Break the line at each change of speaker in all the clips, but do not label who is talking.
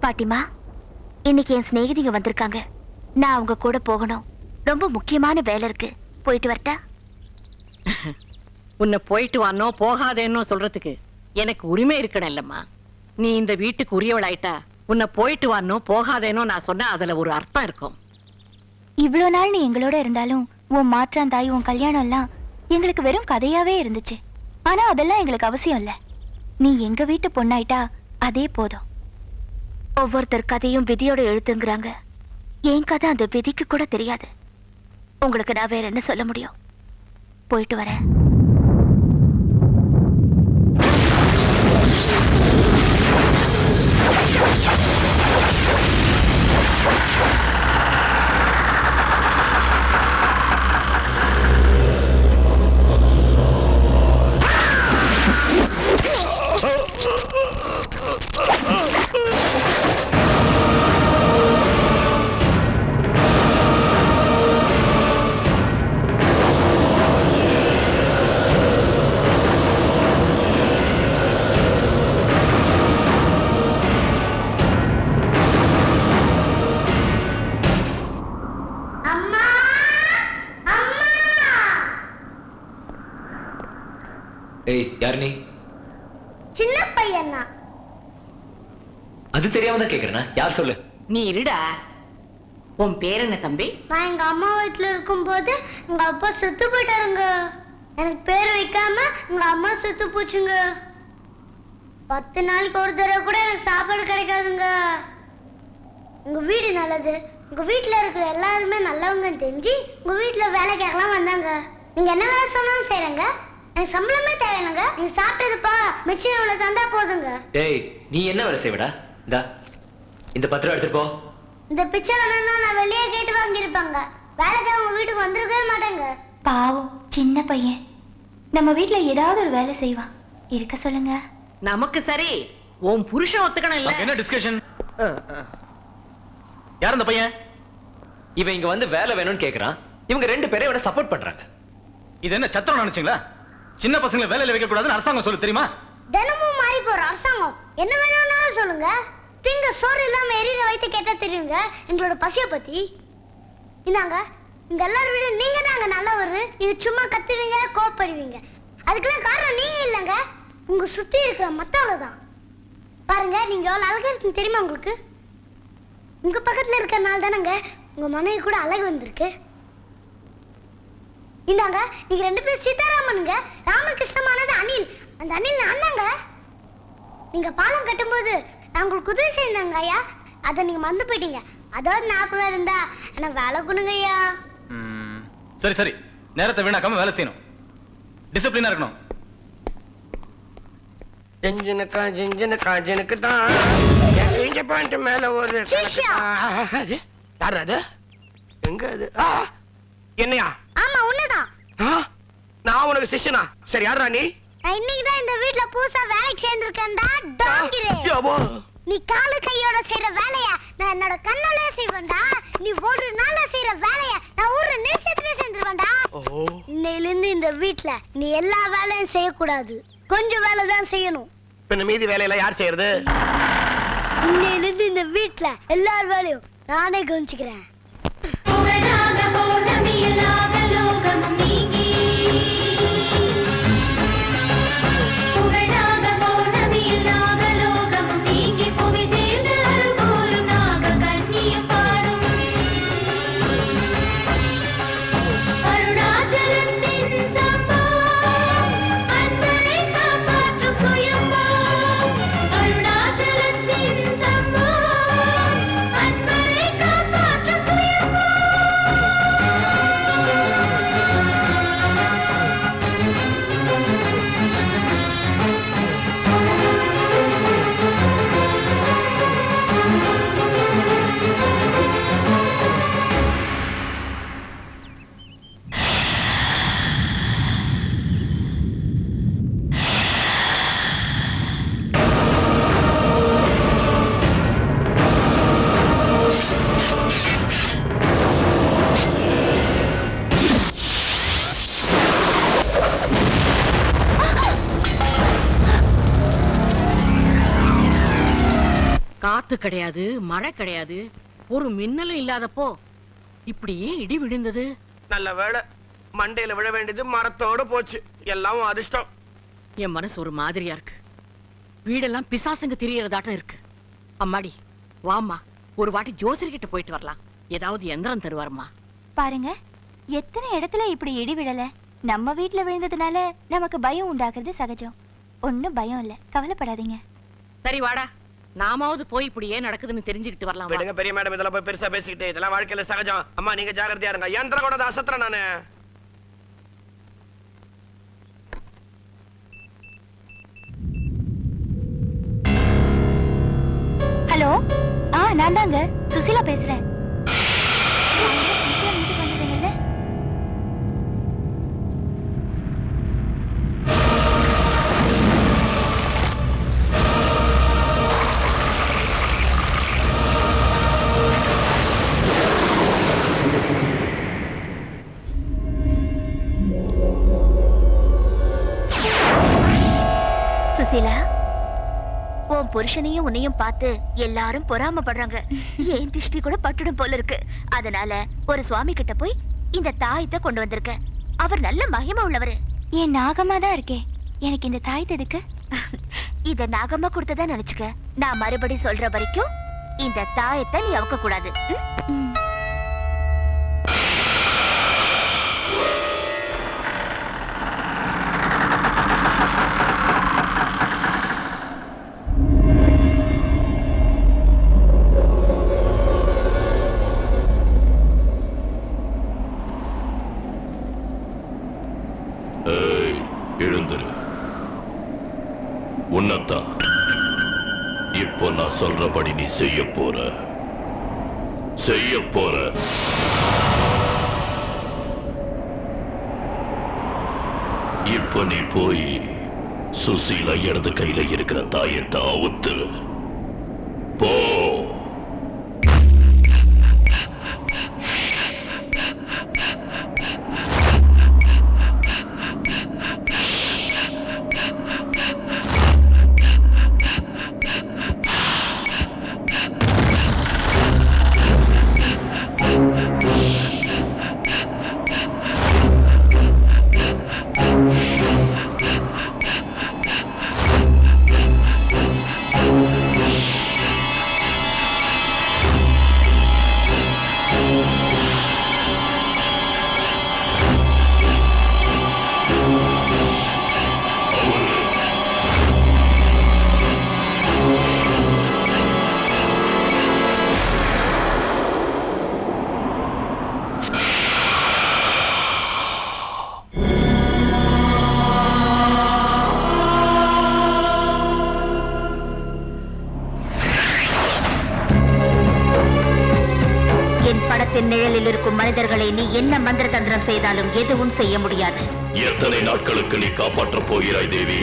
பாட்டிமா, இன்னைக்கு என் சிநேகிதிங்க வந்திருக்காங்க. நான் அவங்க கூட போகணும். ரொம்ப முக்கியமான வேலை இருக்கு. போயிட்டு வரட்டா?
உன்னை போயிட்டு வானோ போகாதேன்னோ சொல்றதுக்கு எனக்கு உரிமை இருக்கணும் இல்லம்மா. நீ இந்த வீட்டுக்கு உரியவளாயிட்டா உன்னை போயிட்டு வானோ போகாதேனோ நான் சொன்னா அதுல ஒரு அர்த்தம் இருக்கும்.
இவ்வளவு நாள் நீ எங்களோட இருந்தாலும் உன் மாற்றாந்தாய், உன் கல்யாணம் எல்லாம் எங்களுக்கு வெறும் கதையாவே இருந்துச்சு. ஆனா அதெல்லாம் எங்களுக்கு அவசியம் இல்ல. நீ எங்க வீட்டு பொண்ணாயிட்டா அதே போதும். ஒவ்வொருத்தர் கதையும் விதியோட எழுத்துங்கிறாங்க. என் கதை அந்த விதிக்கு கூட தெரியாது. உங்களுக்கு நான் வேற என்ன சொல்ல முடியும்? போயிட்டு வரேன்.
யார் நீ?
சின்ன பையனா?
அது தெரியாம தான் கேக்குறேனா? யார் சொல்லு?
நீ இருடா. உன் பேர் என்ன தம்பி?
நான் எங்க அம்மா வீட்டுல இருக்கும்போது எங்க அப்பா செத்து போயிட்டாருங்க. எனக்கு பேர் வைக்காம எங்க அம்மா செத்து போச்சுங்க. 10 நாளைக்கு ஒரு தடவை கூட எனக்கு சாப்பாடு கிடைக்காதுங்க. உங்க வீடு நல்லது, உங்க வீட்டுல இருக்கிற எல்லாருமே நல்லவங்கன்னு தெரிஞ்சு உங்க வீட்டுல வேலை கேட்கலாம் வந்தாங்க. நீங்க என்ன வேலை சொன்னாலும் செய்யறங்க. எனக்கு சம்பளமே தேவையில்லைங்க. நீங்க சாப்பிட்டதுப்பா மிச்சம் எவ்வளவு தந்தா போதுங்க.
டேய், நீ என்ன வேலை செய்வடா? இந்த 10 ரூபா எடுத்துட்டு போ.
இந்த பிச்சை வேணும்னா நான் வெளியே கேட்டு வாங்கியிருப்பாங்க. வேலைக்கு உங்க வீட்டுக்கு வந்திருக்கவே மாட்டேங்க.
பாவம் சின்ன பையன். நம்ம வீட்டுல ஏதாவது ஒரு வேலை செய்வான். இருக்க சொல்லுங்க.
நமக்கு சரி, உன் புருஷன் ஒத்துக்கணும் இல்ல?
என்ன டிஸ்கஷன்? யார் அந்த பையன்?
இவன் இங்க வந்து வேலை வேணும்னு கேக்குறான். இவங்க 2 பேரும் இவனை சப்போர்ட் பண்றாங்க.
இது என்ன சத்திரம் நினைச்சீங்களா? சின்ன பசங்களை வேலையில வைக்க கூடாதுன்னு அரசாங்கம் சொல்லு தெரியுமா?
தினமும் மாறி போற அரசாங்கம் என்ன வேணும்னாலும் சொல்லுங்க. திங்க சோறு இல்லாம எரியிற வயிற்று கேட்டா தெரியுங்க எங்களோட பசிய பத்தி. இந்தாங்க, இங்க எல்லாரும் விட நீங்க தாங்க நல்லவர். இது சும்மா கத்துவீங்க, கோவப்படுவீங்க. அதுக்கெல்லாம் காரணம் நீங்க இல்லங்க, உங்க சுத்தி இருக்கிற மத்தவங்க தான். பாருங்க, நீங்க எவ்வளவு அழகா இருக்குன்னு தெரியுமா உங்களுக்கு? உங்க பக்கத்துல இருக்கறனால தானங்க உங்க மனைவி கூட அழகு வந்திருக்கு. இந்தாங்க, நீங்க 2 பேரும் சீதாராமனுங்க. ராமகிருஷ்ணமானது அனில். அந்த அனில் நான் தாங்க. நீங்க பாலம் கட்டும்போது நான் உங்களுக்கு உதவி செய்தாங்க ஐயா. அதை நீங்க மறந்து போயிட்டீங்க. அதாவது ஞாபகம் இருந்தா எனக்கு வேலை கொடுங்க ஐயா.
சரி சரி, நேரத்தை வீணாக்காம வேலை செய்யணும். டிசிப்ளினா இருக்கணும்.
ஜிஞ்சனுக்கு தான் இங்க பாயிண்ட் மேல ஒரு யார் அது? எங்க அது? என்னையா?
ஆமா, உன்னதான்.
நான் உனக்கு சிஷ்யனா? சரி, யாரா நீ?
நான் இன்னைக்கு தான் இந்த வீட்ல புதுசா வேலைக்கு சேர்ந்திருக்கேன்டா. டாங்கிரே, நீ காலு கையோட செய்யற வேலைய நான் என்னோட கண்ணாலே செய்வேன்டா. நீ ஒரு நாள்ல செய்யற வேலைய நான் ஒரு நிமிஷத்துல செஞ்சிருவேன்டா. இன்னையில இருந்து இந்த வீட்ல நீ எல்லா வேலையும் செய்யக்கூடாது, கொஞ்சம் வேலை தான் செய்யணும்.
பின்ன மீதி வேலையெல்லாம் யார் செய்யறது?
இன்னையில இருந்து இந்த வீட்ல எல்லார் வேலையும் நானே கவனிச்சுக்கிறேன்.
காத்து கிடையாது, மழை கிடையாது, ஒரு மின்னலும் இல்லாதப்போ இப்படியே இடி விழுந்தது.
நல்ல வேளை, மண்டையில விழ வேண்டியது மரத்தோட போச்சு. எல்லாம் உன் அதிர்ஷ்டம்.
என் மனசு ஒரு மாதிரியா இருக்கு. வீடெல்லாம் பிசாசுங்க திரியறதாட்டம் இருக்கு. அம்மாடி, வாம்மா, ஒரு வாட்டி ஜோசியர்கிட்ட போயிட்டு வரலாம். ஏதாவது எந்திரம் தருவாருமா.
பாருங்க, எத்தனை இடத்துல இப்படி இடி விழல. நம்ம வீட்ல விழுந்ததுனால நமக்கு பயம் உண்டாக்குறது சகஜம். ஒண்ணும் பயம் இல்ல, கவலைப்படாதீங்க.
சரி வாடா, நாமாவது போய் இப்படி ஏன் நடக்குதுன்னு தெரிஞ்சுக்கிட்டு வரலாம். வா.
விடுங்க பெரிய மேடம், இதெல்லாம் போய் பெருசா பேசிக்கிட்டு. இதெல்லாம் வாழ்க்கையில சகஜம். அம்மா நீங்க ஜாகிரதையா இருங்க. யந்திரம் கூட அசத்துறேன் நானு.
ஹலோ, நான் தாங்க சுசிலா பேசுறேன். வீட்டுக்கு வந்துட்டீங்கல்ல? சுசிலா, உன் புருஷனையும் உன்னையும் பார்த்து எல்லாரும் பொறாமப்படுறாங்க. ஏன் திருஷ்டி கூட பட்டுடும் போல இருக்கு. அதனால ஒரு சுவாமி கிட்ட போய் இந்த தாயத்தை கொண்டு வந்திருக்க. அவர் நல்ல மகிமை உள்ளவரு. என் நாகமா தான் இருக்கே, எனக்கு இந்த தாயத்தை எதுக்கு? இத நாகமா கொடுத்ததா நினைச்சுக்க. நான் மறுபடி சொல்ற வரைக்கும் இந்த தாயத்தை நீ அவுக்க கூடாது.
எழுந்துரு. உன்னத்தான் இப்போ நான் சொல்றபடி நீ செய்ய போற. இப்ப நீ போய் சுசீலா இடது கையில இருக்கிற தாயத்தை அவுத்து போ. நிழலில் இருக்கும் மனிதர்களை நீ என்ன மந்திர தந்திரம் செய்தாலும் எதுவும் செய்ய முடியாது. எத்தனை நாட்களுக்கு நீ காப்பாற்றப் போகிறாய் தேவி?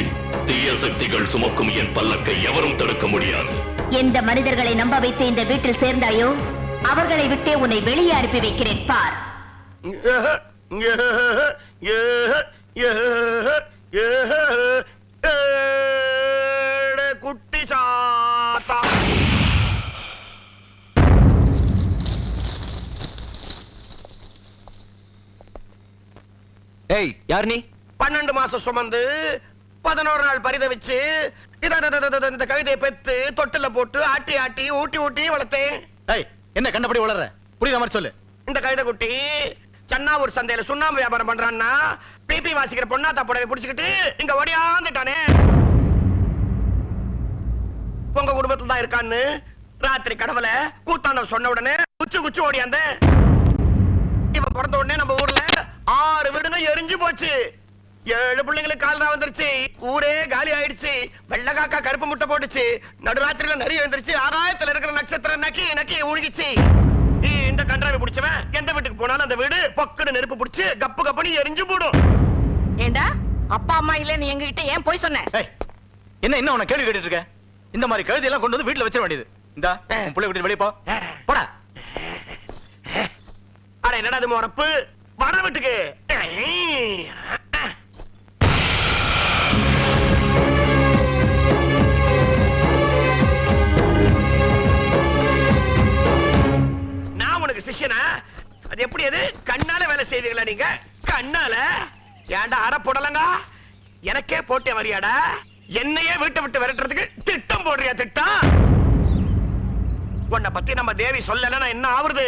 தீய சக்திகள் சுமக்கும் என் பல்லக்கை எவரும் தடுக்க முடியாது.
எந்த மனிதர்களை நம்ப வைத்து இந்த வீட்டில் சேர்ந்தாயோ அவர்களை விட்டே உன்னை வெளியே அனுப்பி வைக்கிறேன். பார்.
குட்டி சாத்தா.
ஏய், யார் நீ?
12 மாசம் சுமந்து 11 நாள் பரிதவிச்சு இந்த கவிதையை பெத்து தொட்டில போட்டு ஆட்டி ஆட்டி ஊட்டி ஊட்டி வளர்த்தேன்.
ஏய், என்ன கண்டபடி வளர்ற? புரியுற மாதிரி சொல்லு.
இந்த கவிதை குட்டி சன்னாவூர் சந்தையில சுண்ணாம்பு வியாபாரம் பண்றான்னா பிபி வாசிக்கிற பொண்ணாத்தா புடவை புடிச்சுக்கிட்டு இங்க ஓடியாந்துட்டானே. உங்க குடும்பத்துல தான் இருக்கான்னு ராத்திரி கடவுள கூத்தாண்ட சொன்ன உடனே குச்சு குச்சு ஓடியாந்த. இவன் பிறந்த உடனே நம்ம ஊர்ல 6 வீடுங்க எரிஞ்சு போச்சு. 7 பிள்ளைங்களுக்கு கால்ரா வந்துருச்சு. ஊரே காலி ஆயிடுச்சு. வெள்ள காக்கா கருப்பு முட்டை போட்டுச்சு. நடுராத்திரியில நிறைய வந்துருச்சு. ஆகாயத்துல இருக்கிற நட்சத்திரம் நக்கி நக்கி ஊழிச்சு. இந்த கன்றாவை பிடிச்சவன் எந்த வீட்டுக்கு போனாலும் அந்த வீடு பொக்குன்னு நெருப்பு பிடிச்சு கப்பு கப்புன்னு எரிஞ்சு போடும்.
ஏண்டா, அப்பா அம்மா இல்லன்னு எங்ககிட்ட ஏன் போய் சொன்ன?
என்ன என்ன உன கேள்வி கேட்டுட்டு இருக்க? இந்த மாதிரி கழுதி எல்லாம் கொண்டு வந்து வீட்டுல வச்சிட வேண்டியது. இந்த புள்ளை விட்டு வெளியே போ. போடா.
அட என்னடா இது மொறப்பு? வட வீட்டுக்கு. பாக்குறீங்களா நீங்க கண்ணால? ஏன்டா அற போடலங்க? எனக்கே போட்டே வரியாடா? என்னையே வீட்டை விட்டு விரட்டுறதுக்கு திட்டம் போடுறியா திட்டம்? உன்னை பத்தி நம்ம தேவி சொல்லலன்னா என்ன ஆவறது?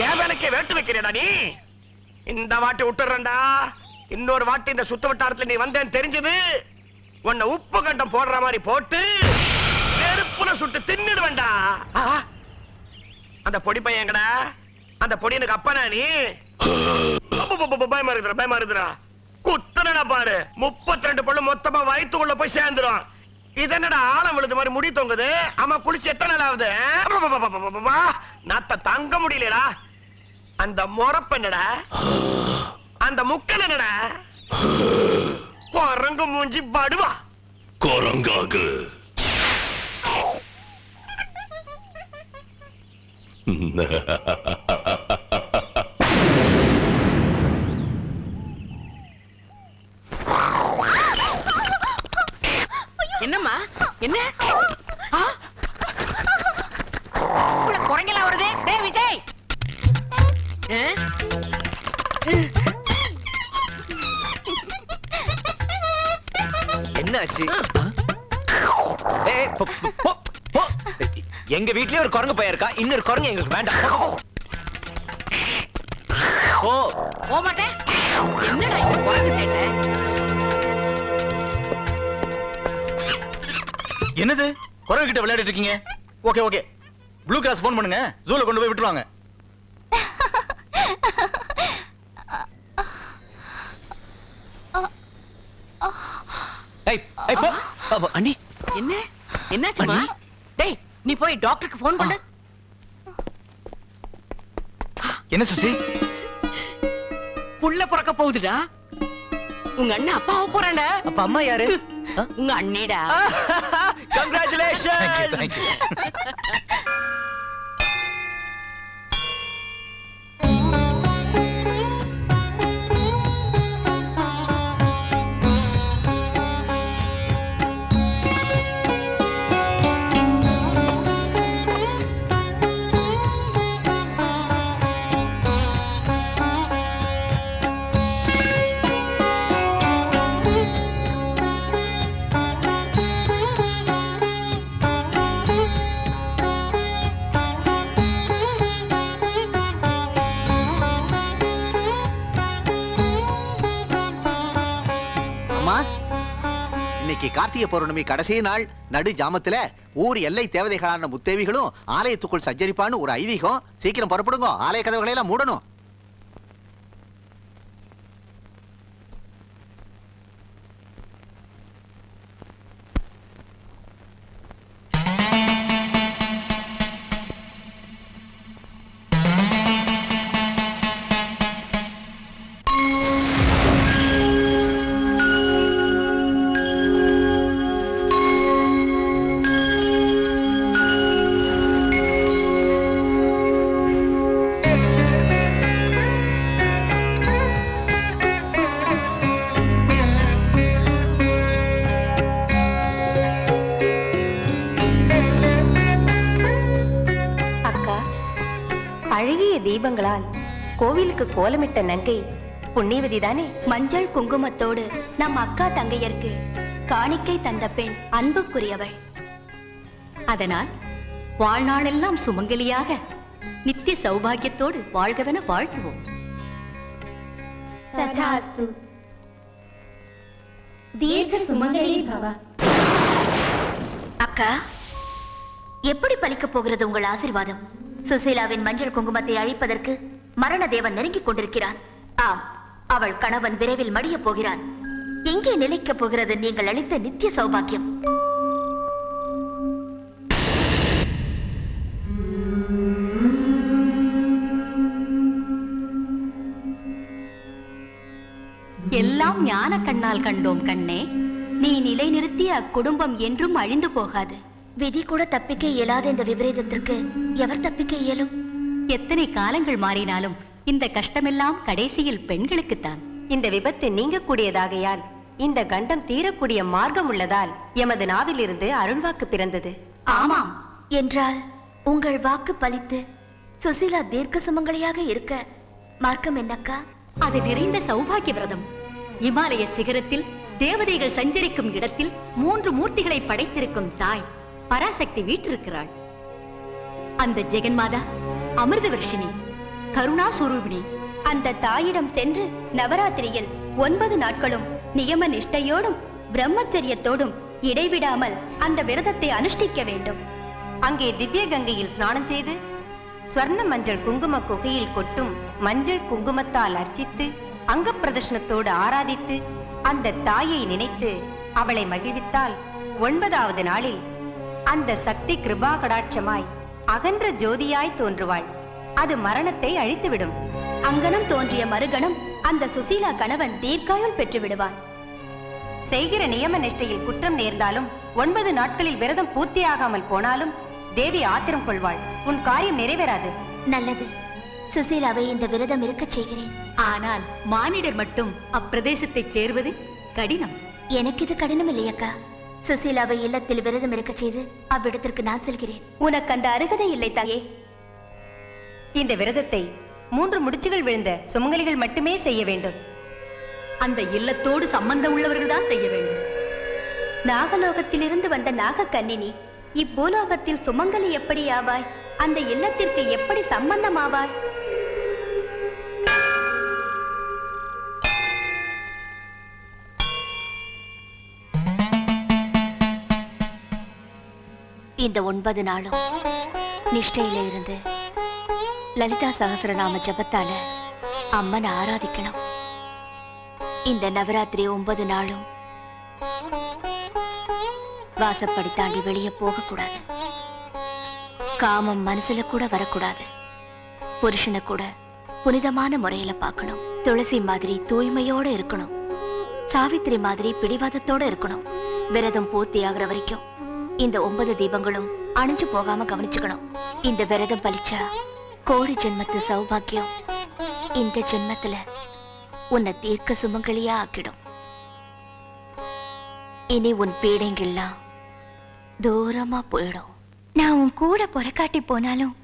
என் வேலைக்கே வேட்டு வைக்கிறேடா நீ. இந்த வாட்டி விட்டுறேன்டா. இன்னொரு வாட்டி இந்த சுத்த வட்டாரத்துல நீ வந்தேன்னு தெரிஞ்சது, உன்னை உப்பு கண்டம் போடுற மாதிரி போட்டு நெருப்புல சுட்டு தின்னுடுவேன்டா. அந்த பொடி பையன் எங்கடா? அந்த பொடி எனக்கு அப்பனா நீ? பயமா இருக்குறா, பயமா இருக்குறா. குத்தனடா பாரு, 32 பல்லு மொத்தமா வயித்துக்குள்ள போய் சேர்ந்துரும். இது என்னடா ஆழம் விழுது மாதிரி முடி தொங்குது? ஆமா, குளிச்சு எத்தனை நாள் ஆகுது? நாத்த தங்க முடியலடா. அந்த முறப்பு என்னடா? அந்த முக்கல் என்னடா? குரங்கு மூஞ்சி படுவா.
குரங்காக
என்னம்மா? என்ன குரங்கெல்லாம் வருது? டேய் விஜய்,
என்னாச்சு? எங்க வீட்லயே ஒரு குரங்கு பையன் இருக்கா, இன்னொரு குரங்கு எங்களுக்கு வேண்டாம்.
போக மாட்டேன். என்னடா இந்த குரங்கு சேட்டை?
என்னது குரங்கு கிட்ட விளையாடிட்டு இருக்கீங்க? Okay okay, blue cross phone பண்ணுங்க, ஜூல கொண்டு போய் விட்டுருவாங்க.
அண்ணி,
என்ன என்னாச்சுமா? டேய், நீ போய் டாக்டருக்கு போன் பண்ணு.
என்ன சுசி?
புள்ள பிறக்க போகுதுடா. உங்க அண்ணன் அப்பாவை போறான்டா.
அப்ப அம்மா யாரு?
உங்க அண்ணிடா.
கங்க்ராச்சுலேஷன்.
Thank you.
இன்னைக்கு கார்த்திகை பௌர்ணமி கடைசி நாள். நடு ஜாமத்துல ஊர் எல்லை தேவதைகளான முத்தேவிகளும் ஆலயத்துக்குள் சஞ்சரிப்பான்னு ஒரு ஐதீகம். சீக்கிரம் புறப்படுங்க, ஆலய கதவுகளை எல்லாம் மூடணும்.
அழகிய தீபங்களால் கோவிலுக்கு கோலமிட்ட நங்கை புண்ணியவதி தானே?
மஞ்சள் குங்குமத்தோடு நம் அக்கா தங்கையருக்கு காணிக்கை தந்த பெண் அன்புக்குரியவள்.
அதனால் வாழ்நாளெல்லாம் சுமங்கலியாக நித்திய சௌபாகியத்தோடு வாழ்கவென வாழ்த்துவோம்.
ததாஸ்து. தீர்க்க சுமங்கலி பவ.
அக்கா, எப்படி பலிக்கப் போகிறது உங்கள் ஆசீர்வாதம்? சுசீலாவின் மஞ்சள் குங்குமத்தை அழிப்பதற்கு மரண தேவன் நெருங்கிக் கொண்டிருக்கிறான். ஆம், அவள் கணவன் விரைவில் மடியப் போகிறான். எங்கே நிலைக்கப் போகிறது நீங்கள் அளித்த நித்திய சௌபாக்கியம்?
எல்லாம் ஞான கண்ணால் கண்டோம் கண்ணே.
நீ நிலைநிறுத்திய அக்குடும்பம் என்றும் அழிந்து போகாது.
விதி கூட தப்பிக்க இயலாத இந்த விபரீதத்திற்கு எவர் தப்பிக்க இயலும்?
எத்தனை காலங்கள் மாறினாலும் இந்த கஷ்டமெல்லாம் கடைசியில் பெண்களுக்குத்தான்.
இந்த விபத்து நீங்கக்கூடியதாகையால் இந்த கண்டம் தீரக்கூடிய மார்க்கம் உள்ளதால் எமது நாவிலிருந்து அருள்வாக்கு பிறந்தது.
ஆமாம் என்றால் உங்கள் வாக்கு பலித்து சுசீலா தீர்க்க சுமங்கலியாக இருக்க
மார்க்கம் என்னக்கா?
அது நிறைந்த சௌபாகிய விரதம். இமாலய சிகரத்தில் தேவதைகள் சஞ்சரிக்கும் இடத்தில் 3 மூர்த்திகளை படைத்திருக்கும் தாய் பராசக்தி வீற்றிருக்கிறாள். அந்த ஜெகன்மாதா அமிர்த வர்ஷினி, கருணா சுரூபிணி.
அந்த தாயிடம் சென்று நவராத்திரியில் 9 நாட்களும் நியம நிஷ்டையோடும் பிரம்மச்சரியத்தோடும் இடைவிடாமல் அந்த விரதத்தை அனுஷ்டிக்க வேண்டும்.
அங்கே திவ்ய கங்கையில் ஸ்நானம் செய்து ஸ்வர்ண மஞ்சள் குங்கும குகையில் கொட்டும் மஞ்சள் குங்குமத்தால் அர்ச்சித்து அங்க பிரதர்ஷனத்தோடு ஆராதித்து அந்த தாயை நினைத்து அவளை மகிழ்வித்தால் 9வது நாளில் அந்த சக்தி கிருபா கடாட்சமாய் அகன்ற ஜோதியாய் தோன்றுவாள். அது மரணத்தை அழித்துவிடும்.
அங்கனம் தோன்றிய மறுகணம் அந்த சுசீலா கணவன் தீர்க்காயுள் பெற்று விடுவான்.
செய்கிற நியம நிஷ்டையில் குற்றம் நேர்ந்தாலும் 9 நாட்களில் விரதம் பூர்த்தியாகாமல் போனாலும் தேவி ஆத்திரம் கொள்வாள். உன் காரியம் நிறைவேறாது.
நல்லது, சுசீலாவை இந்த விரதம் இருக்கச் செய்கிறேன்.
ஆனால் மானிடர் மட்டும் அப்பிரதேசத்தை சேர்வது கடினம்.
எனக்கு இது கடினம் இல்லையக்கா. சுசீலாவை இல்லத்தில் விரதம் இருக்கச் செய்து அவ்விடத்திற்கு நான் செல்கிறேன். உனக்கு அந்த அருகதை இல்லை தாயே.
இந்த விரதத்தை 3 முடிச்சுகள் விழுந்த சுமங்கலிகள் மட்டுமே செய்ய வேண்டும்.
அந்த இல்லத்தோடு சம்பந்தம் உள்ளவர்கள் தான் செய்ய வேண்டும்.
நாகலோகத்திலிருந்து வந்த நாகக்கன்னினி இப்பூலோகத்தில் சுமங்கலி எப்படி ஆவாய்? அந்த இல்லத்திற்கு எப்படி சம்பந்தம் ஆவாய்? இந்த 9 நாளும் நிஷ்டையில இருந்து லலிதா சகஸ்ரநாம ஜபத்தால அம்மனை ஆராதிக்கணும். இந்த நவராத்திரி 9 நாளும் வாசப்படி தாண்டி வெளியே போக கூடாது. காமம் மனசுல கூட வரக்கூடாது. புருஷனை கூட புனிதமான முறையில பார்க்கணும். துளசி மாதிரி தூய்மையோட இருக்கணும். சாவித்திரி மாதிரி பிடிவாதத்தோட இருக்கணும். விரதம் பூர்த்தி ஆகிற வரைக்கும் இந்த 9 தீபங்களும் அணைஞ்சு போகாம கவனிச்சுக்கணும். இந்த விரதம் பலிச்சா கோடி ஜென்மத்து சௌபாக்கியம் இந்த ஜென்மத்துல உன்னை தீர்க்க சுமங்கலியா ஆக்கிடும். இனி உன் பீடைங்கெல்லாம் தூரமா போயிடும். நான் உன் கூட புறக்காட்டி போனாலும்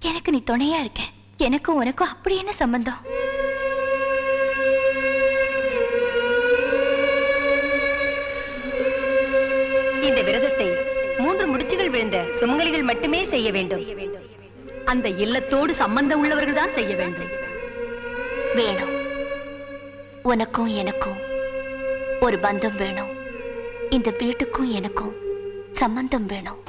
எனக்கு நீ துணையா இருக்க. எனக்கும் உனக்கும் அப்படி என்ன சம்பந்தம்?
இந்த விரதத்தை 3 முடிச்சுகள் விழுந்த சுமங்கலிகள் மட்டுமே செய்ய வேண்டும்.
அந்த இல்லத்தோடு சம்பந்தம் உள்ளவர்கள் தான் செய்ய வேண்டும்.
வேணும். உனக்கும் எனக்கும் ஒரு பந்தம் வேணும். இந்த வீட்டுக்கும் எனக்கும் சம்பந்தம் வேணும்.